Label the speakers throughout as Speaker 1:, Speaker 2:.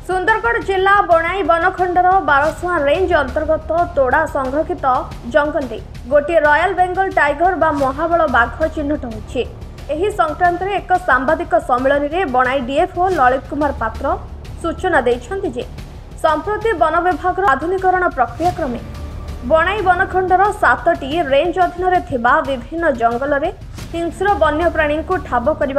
Speaker 1: सुंदरगढ़ जिला बनाई बनखंडर बारसुआ रेंज अंतर्गत तोड़ा संरक्षित जंगल गोटे रॉयल बेंगल टाइगर बा महाबल बाघ चिन्हट होछि। एही संक्रांत एक सांबादिक सम्मेलन में बनाई डीएफओ ललित कुमार पात्र सूचना दैछन्ति जे संप्रति वन विभाग आधुनिकरण प्रक्रिया क्रमे बनाई बनखंडर 7टी रेंज अधीन थिबा विभिन्न जंगल में हिंस्र वन्यप्राणी को ठाब करने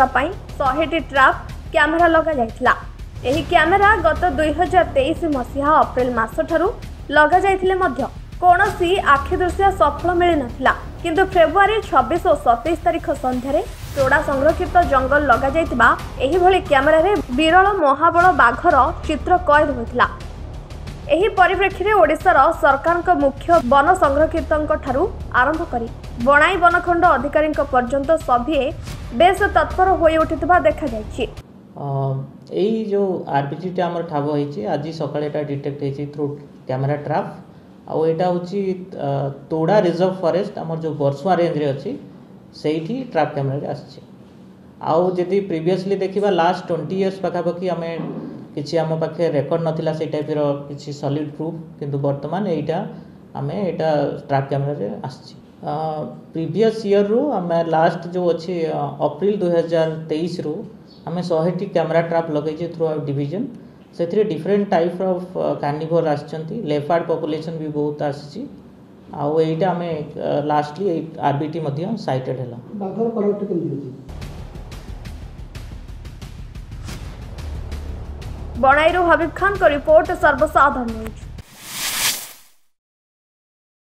Speaker 1: 100टी ट्रैप कैमेरा लगा जाइथिला। एही कैमेरा गत 2023 मसीहा अप्रैल मास ठारू लगा जाइथिले मध्य कोनोसी आखि दृश्य सफल मिली नथिला, किंतु फेब्रुआरी 26 और 27 तारिख संध्यारे तोड़ा संरक्षित जंगल लगा जाइतिबा एही भली कैमेरा रे विरल महाबल बाघर चित्र कैद होइथिला। एही परिप्रेक्षी ओडिशार सरकार मुख्य वन संरक्षितों ठारू आरंभ करी बनाई बनखंड अधिकारी पर्यंत सभी बेस तत्पर होई उठितबा देखा जाइछि।
Speaker 2: यही जो आरपीजी आम ठाब होती आज सका डिटेक्ट होती थ्रू कैमेरा ट्रैप आउ यहाँ हूँ तोड़ा रिजर्व फॉरेस्ट आम जो बरसुआ रेंज रे अच्छी से ट्रैप कैमेरा आसि प्रीवियसली देखा लास्ट 20 इयर्स पाखापाखि आम कि आम पाखे रेकर्ड नाला से टाइप किसी सॉलिड प्रूफ किंतु बर्तमान यहाँ आम यहाँ ट्रैप कैमेरा आसि प्रीवियस ईयर रु आम लास्ट जो अच्छी अप्रैल 2023 रु आम 100टी कैमेरा ट्रैप लगे थ्रू आवर डिवीजन से डिफरेंट टाइप ऑफ कार्निवोर आसछंती लेपर्ड पॉपुलेशन भी बहुत आसी आउ एटा आम लास्टली आरबीटी मध्य साइटेड है।
Speaker 3: बाघर कलर केमती
Speaker 1: बनाईरू हबीब खान को रिपोर्ट सर्वसाधारण न्यूज।